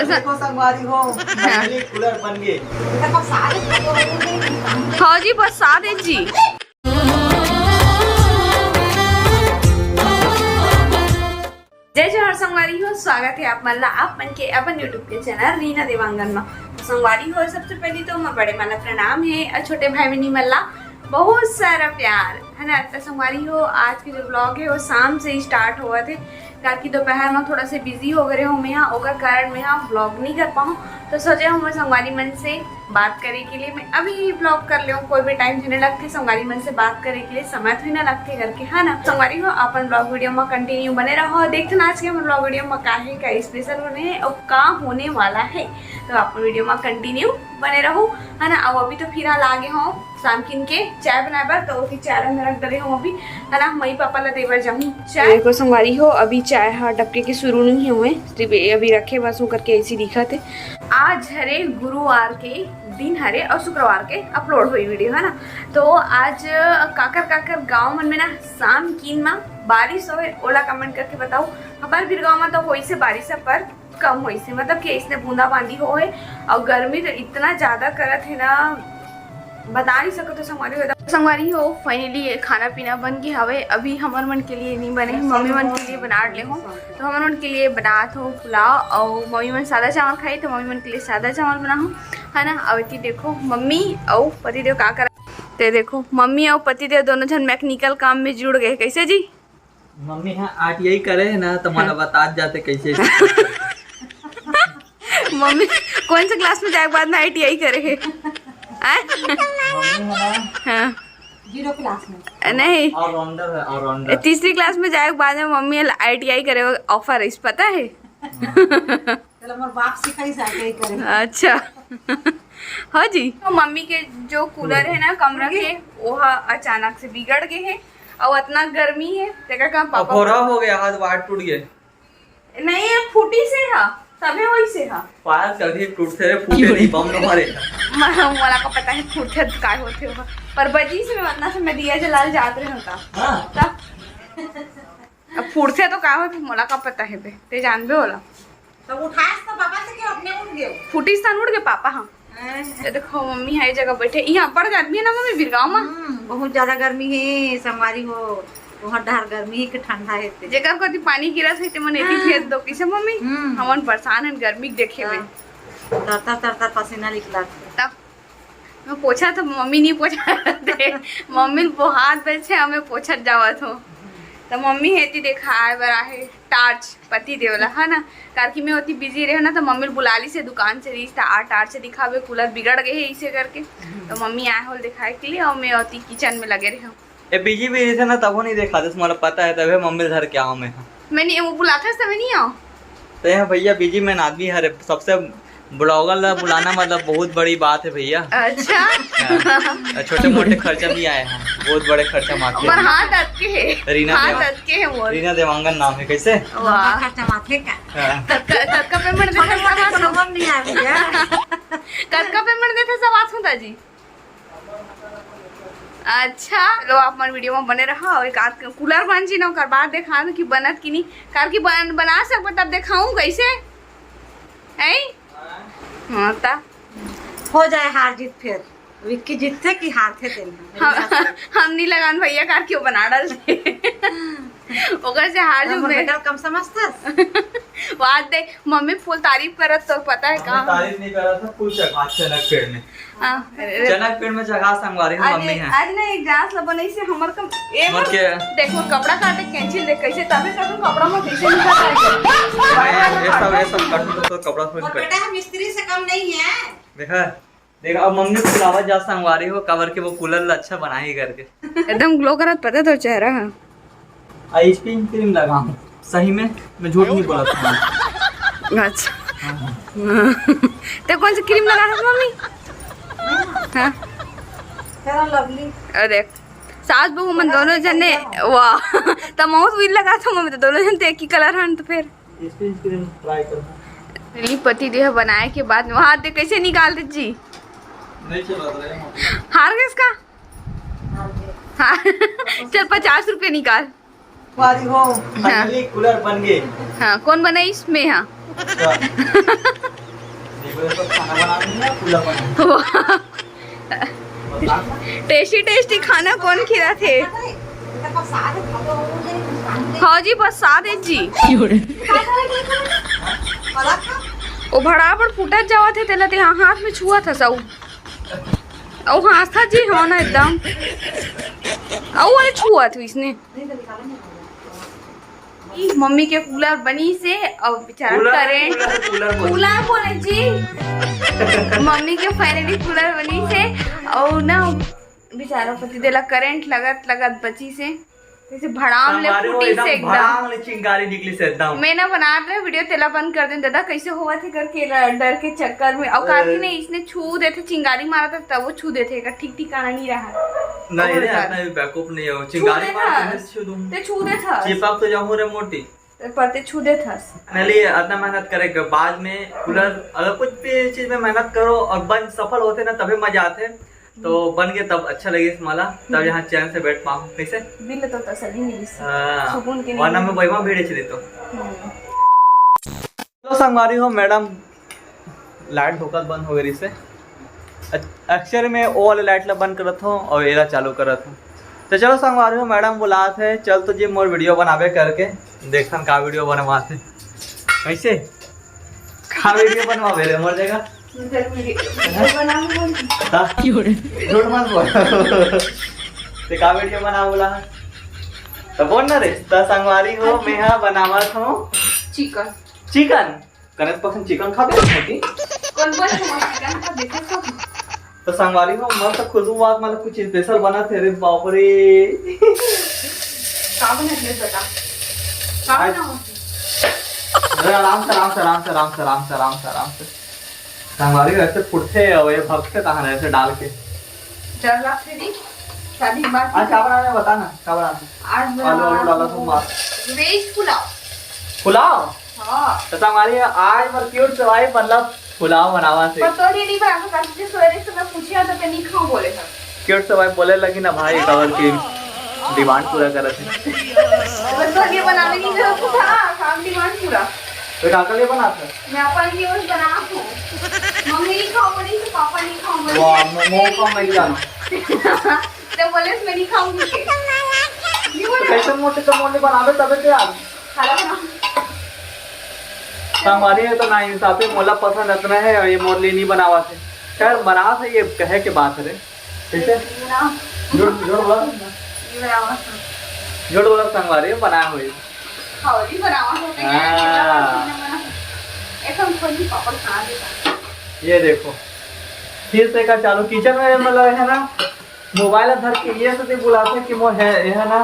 देखो संगवारी हो फाइनली कूलर बन गए। हाँ जी बस सादे जी। जय जोहर संगवारी हो, स्वागत है आप मल्ला आप मन के अपन यूट्यूब के चैनल रीना देवांगन में। संगवारी हो सबसे पहले तो मैं बड़े माला प्रणाम है और छोटे भाई बहनी मल्ला बहुत सारा प्यार है ना। तो संगवारी हो आज के जो ब्लॉग है वो शाम से ही स्टार्ट हुआ थे, ताकि दोपहर में थोड़ा से बिजी हो गए हूँ मैं यहाँ, ओकर कारण मैं यहाँ ब्लॉग नहीं कर पाऊँ। तो सोचे हूँ मैं संगवारी मन से बात करे के लिए मैं अभी ही ब्लॉग कर ले, कोई भी टाइम नहीं लगते संगवारी मन से बात करे के लिए, समय तो ना लगते करके है ना। संगवारी हो अपन ब्लॉग वीडियो में कंटिन्यू बने रहो, देखते ना आज के हम ब्लॉग वीडियो में का है क्या स्पेशल होने हैं और का होने वाला है। तो आप वीडियो में कंटिन्यू बने रहो है ना। अब अभी तो फिलहाल आगे हो शाम किन के चाय बनाए तो फिर चाय में रख दे हूँ अभी है ना। मई पापा ला देवर जाऊँ चाय। देखो संगवारी हो अभी चाय हाँ डबके के शुरू नहीं हुए, सिर्फ अभी रखे बस करके ऐसी दिखा थे। आज हरे गुरुवार के दिन हरे और शुक्रवार के अपलोड हुई वीडियो है ना। तो आज काकर गांव मन में ना शाम किन में बारिश हो ओला कमेंट करके बताओ। हमारे फिर गाँव में तो हो से बारिश पर कम हुई से, मतलब कि इसने बूंदाबांदी हो है और गर्मी तो इतना ज्यादा करत है ना बता नहीं सको। तो संगवारी हो फाइनली खाना पीना बन के हवे, अभी हमारे मन के लिए नहीं बने, मम्मी मन के लिए बना ले हूँ। तो हमारे मन के लिए बनात हूँ पुलाव और मम्मी मन सादा चावल खाई तो मम्मी मन के लिए सादा चावल बना हूँ है ना। और देखो मम्मी और पतिदेव का कर ते देखो मम्मी और पतिदेव दोनों जन मैकेनिकल काम में जुड़ गए। कैसे जी मम्मी हाँ आज यही करे ना तो मला बता जाते कैसे। मम्मी कौन से क्लास में जाए बाद में ITI करे है? हाँ जीरो क्लास में नहीं ऑलराउंडर है ऑलराउंडर। तीसरी क्लास में जाए बाद में मम्मी ITI करे ऑफर है पता है। चलो मोर बाप सिखाई साके करे। अच्छा हाँ जी। तो मम्मी के जो कूलर है ना कमरा के वो अचानक से बिगड़ गए हैं और इतना गर्मी है देखा कहाँ पापा हो गया हाथ वाट टूट गए। नहीं फूटी से हा तबे वही से हा पाया कभी टूटते रहे फूटे नहीं बम न मारे। मला को पता है फूटे काय होते होगा पर बजी से वरना से मैं दिया जलाल जात रहे होता। हां अब फूटते तो का होते मला का पता है बे ते जानबे होला। तो उठास तो पापा से के अपने उठ गए फूटी स्थान उड़ गए पापा। हाँ ये देखो मम्मी है जगह बैठे यहाँ पड़ जाती है ना मम्मी बिरगांव में बहुत ज्यादा गर्मी है संगवारी हो। बहुत डर गर्मी है कि ठंडा है जेकर को पानी गिरा थे ते मन एती भेज दो किसे मम्मी हमन परेशान है गर्मी देखे हुए तरता पसीना निकला। तब मैं पोछा तो मम्मी नहीं पोछा दे मम्मी वो हाथ बैठे हमें पोछत जावत हो। तो मम्मी हेती देखा आए बरा है टार्च पति देवला है ना। कार की मैं होती बिजी रहे ना तो मम्मी बुलाली से दुकान से रिश्ता टार्च से दिखावे कूलर बिगड़ गए है इसे करके। तो मम्मी आए हो दिखाए के लिए और मैं होती किचन में लगे रहे। ये बिजी भी थे ना तब नहीं देखा था तुम्हारा पता है तब मम्मी घर क्या हूँ मैंने वो बुलाता समय नहीं आओ तो यहाँ भैया बिजी मैन आदमी हर सबसे ब्लॉगर बुलाना मतलब बहुत बड़ी बात है भैया। अच्छा छोटे मोटे खर्चा भी आए हैं बहुत बड़े खर्चा माथे और हाथ अटके है रीना देवांगन नाम है। कैसे वाह खर्चा माथे का तत्का पेमेंट देता सब नहीं आ गया तत्का पेमेंट देता सब आज होता जी। अच्छा लो आप हमारे वीडियो में बने रहा और एक आध कूलर बन जी ना कर बाद देखा कि बनत कि नहीं कार की बना सकते तब दिखाऊं कैसे है। हाँ ता हो जाए हार जीत फिर विक्की जीतते कि हारते हम नहीं लगान भैया कार क्यों बना डाल ओकर से हार जो मेडल कम समझता बात दे मम्मी फुल तारीफ करत तो पता है कहाँ तारीफ नहीं कर रहा था फुल चढ़ा चनक पेड़ में चनक पेड़ में जगह संगवारी मम्मी है। आज ना एक ग्लास लबन ऐसे हमर कम देखो कपड़ा काटे कैंची दे कैसे तबे करूं कपड़ा में कैसे निकाल ये सब कटू तो कपड़ा थोड़ी बेटा हम मिस्त्री से कम नहीं है। देखा अब मम्मी को बुलावा जा संगवारी हो कवर के वो कूलर अच्छा बना ही करके एकदम ग्लो करत पता तो चेहरा है। आइसक्रीम क्रीम लगाऊं सही में मैं झूठ नहीं बोला था। अच्छा तो कौन सी क्रीम लगा रहा मम्मी? हाँ तेरा लवली अरे सास बहू मन दोनों जने वाह तो माउस भी लगा था मम्मी तो दोनों जन एक ही कलर हन तो फिर क्रीम ट्राई करना पति देह बनाए के बाद में हाथ दे कैसे निकाल दे जी नहीं चला रहा हार गए इसका। हाँ चल 50 रुपए निकाल। वारी हो फाइनली कूलर बन गए। हाँ कौन बना इसमें? हाँ टेस्टी टेस्टी खाना कौन खिला थे? हाँ जी बरसात है जी। वो भड़ा पर फूटा जावा थे तेला ते हाथ में छुआ था सब। ओ हाँ था जी हाँ ना एकदम। ओ वाले छुआ था इसने। मम्मी के कूलर बनी से और बेचारा करेंट कूलर बोले जी। मम्मी के फाइनली कूलर बनी से और ना बेचारा पति देला करंट लगत बची से जैसे भड़ाम ले फूटी से एकदम चिंगारी निकली से एकदम। मैं ना बना रहे वीडियो तेला बंद कर दें दादा कैसे हुआ थे करके डर के चक्कर में और काकी ने इसने छू देते चिंगारी मारा था तब वो छू देते ठीक ठिकाना नहीं रहा नहीं रे अपना बैकअप नहीं हो चिंगारी मार छू दूं ते छू दे था चिपक तो जाऊं रे मोटी परते छू दे था। पहले इतना मेहनत करेगा बाद में कूलर अगर कुछ भी चीज में मेहनत करो और बन सफल होते ना तभी मजा आते तो बन गए तब अच्छा लगे माला तब यहाँ चैन से बैठ पाऊँ कैसे बिल तो तसल्ली मिली सुकून के वरना मैं वही भेड़े चले तो संगवारी हो मैडम लाइट धोकर बंद हो गई से अक्सर में वो वाले लाइट ला बंद करत हूँ और एरा चालू करत हूँ तो चलो संगवारी हो मैडम बुलात है चल तो जी मोर वीडियो बनावे करके देखन का वीडियो बनवाते कैसे का वीडियो बनवावे रे मोर जगह झूठ मत बोल ते का वीडियो बना बोला तो बोल ना रे तो संगवारी हो मैं यहाँ बनावत हूँ चिकन चिकन कनक पसंद चिकन खाते होती कौन बोल चिकन का देखा तो तो संगवारी हो मस्त खुशबू बात मतलब कुछ स्पेशल बना थे रे बाप रे का बना ले बता का बना आराम से संगवारी ऐसे फुटते और ये भगते कहाँ ऐसे डाल के डर लगते दी शादी बात आज क्या बनाना है बता ना क्या बनाना आज आलू डाला तुम वेज पुलाव हाँ तो संगवारी आज मर क्यूट सवाई मतलब पुलाव बनावा से पर तो नहीं बना तो काफी सवेरे से मैं पूछिया तो नहीं खाऊं बोले था क्यूट सवाई बोले लगी ना भाई कवर की डिमांड पूरा कर रहे थे बस तो ये बनाने की जरूरत था काम डिमांड पूरा तो काका लिए बनाते मैं अपन की ओर बना हूं मम्मी नहीं खाओ बोली तो पापा नहीं खाओ बोले वाह मोमो का मैं जाना तो बोले मैं नहीं खाऊंगी के नहीं तो बोले कैसे मोटे का मोटे बनावे तबे तो यार खाना बना हमारी है तो ना इंसाफी मोला पसंद इतना है और ये मोरली नहीं बनावा थे खैर बना थे ये कहे के बात है कैसे जोड़ बोला ये बनावा जोड़ बोला संगवारी बनाया हुई खाओली बनावा तो हाँ। एकदम खोली पापा खा देता ये देखो फिर से का चालू किचन में मतलब है ना मोबाइल धर के ये से बुलाते कि वो है ना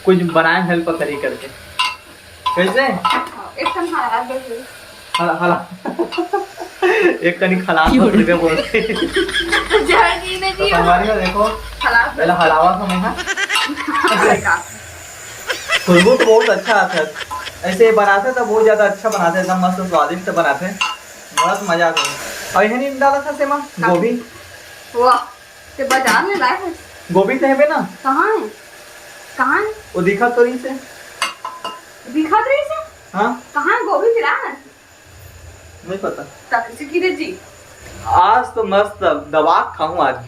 कुछ बनाए हेल्प करी करके कैसे एकदम हालात बैठे हला एक कनी खलास बोलते बोलते जर्नी ने जी हमारे में देखो हालात पहले हलावा समय है खुशबू तो बहुत अच्छा आता है ऐसे बनाते तो बहुत ज्यादा अच्छा बनाते एकदम मस्त स्वादिष्ट बनाते बहुत मजा आता है और यह नहीं डाला था सेमा गोभी वाह ते बाजार में लाए हैं गोभी तो है ना कहाँ है वो दिखा तो नहीं से दिखा रही से हाँ कहाँ गोभी खिला नहीं पता तक से किधर जी आज तो मस्त दबा खाऊं आज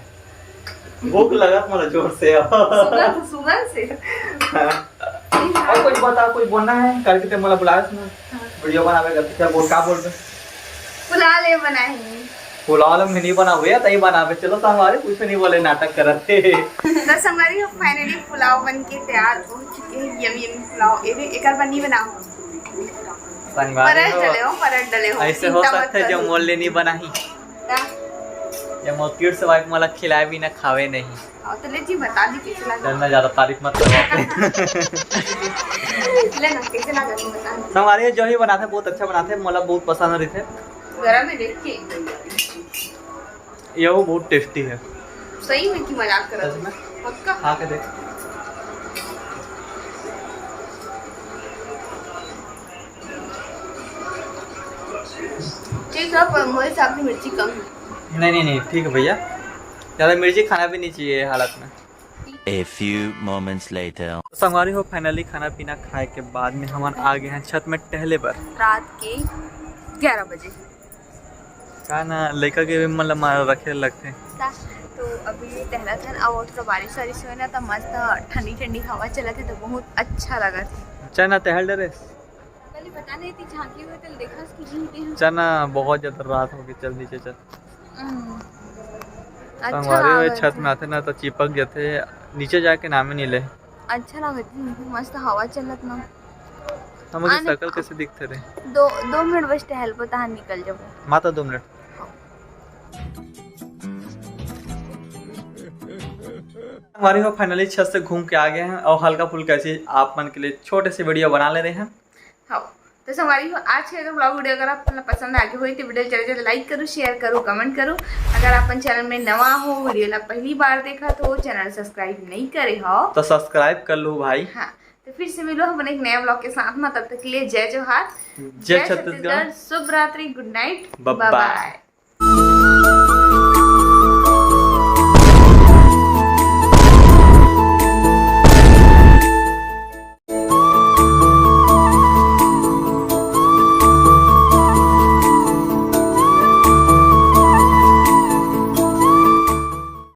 भूख लगा मुझे जोर से सुगंध से और कुछ बता कुछ बोलना है करके ते मला बुलाया था वीडियो बनावे करते क्या बोल का बोल दे पुलाव ले बनाए पुलाव में नहीं बना हुआ तई बनावे चलो हमारे कुछ नहीं बोले नाटक करते दस हमारी फाइनली पुलाव बन के तैयार हो चुके हैं यमी पुलाव एक बार नहीं बनाओ परत डले हो ऐसे हो सकता है जो मोल नहीं बनाही या मोक्यूट से वाइफ मला खिलाए भी ना खावे नहीं तो ले जी बता दी कैसे लगा जानना ज्यादा तारीफ मत करो ले ना कैसे लगा तुम बता हमारे जो ही बनाते बहुत अच्छा बनाते मला बहुत पसंद रहे थे जरा में देख के ये वो बहुत टेस्टी है सही में की मजाक कर सच में पक्का खा के देख ठीक है पर मेरे हिसाब से मिर्ची कम है नहीं ठीक है भैया ज़्यादा मिर्ची खाना भी नहीं चाहिए हालत में A few moments later. संगवारी हो फाइनली खाना पीना खाए के बाद में हम आ गए हैं छत में टहले पर रात के 11 बजे का ना लड़का के भी मतलब मार रखे लगते हैं। तो अभी टहला था और थोड़ा बारिश वारिश हुई ना तो मस्त ठंडी ठंडी हवा चला थी तो बहुत अच्छा लगा था। चना टहल डरे पहले बता नहीं थी झांकी हुई तो देखा उसकी चना बहुत ज्यादा रात हो गई, चल नीचे चल। अच्छा हमारे लगा छत में आते ना तो चिपक जाते, नीचे जाके नाम ही नहीं ले। अच्छा लगा थी, मस्त हवा चलत ना। हमारी आने- शकल कैसे दिखते रहे। 2 मिनट बस टहल को तहाँ निकल जाओ। माता 2 मिनट। हमारी को फाइनली छत से घूम के आ गए हैं और हल्का फुल्का ऐसी आप मन के लिए छोटे से वीडियो बना ले रहे हैं। हाँ तो संगवारी हो आज के ब्लॉग वीडियो अगर आपको पसंद आ गया हो तो वीडियो जल्दी जल्दी लाइक करो, शेयर करो, कमेंट करो। अगर आप चैनल में नवा हो, वीडियो ला पहली बार देखा तो चैनल सब्सक्राइब नहीं करे हो तो सब्सक्राइब कर लो भाई। हाँ तो फिर से मिलो हम एक नया ब्लॉग के साथ में, तब तक के लिए जय जोहार, जय छत्तीसगढ़, शुभ रात्रि, good night, bye bye bye.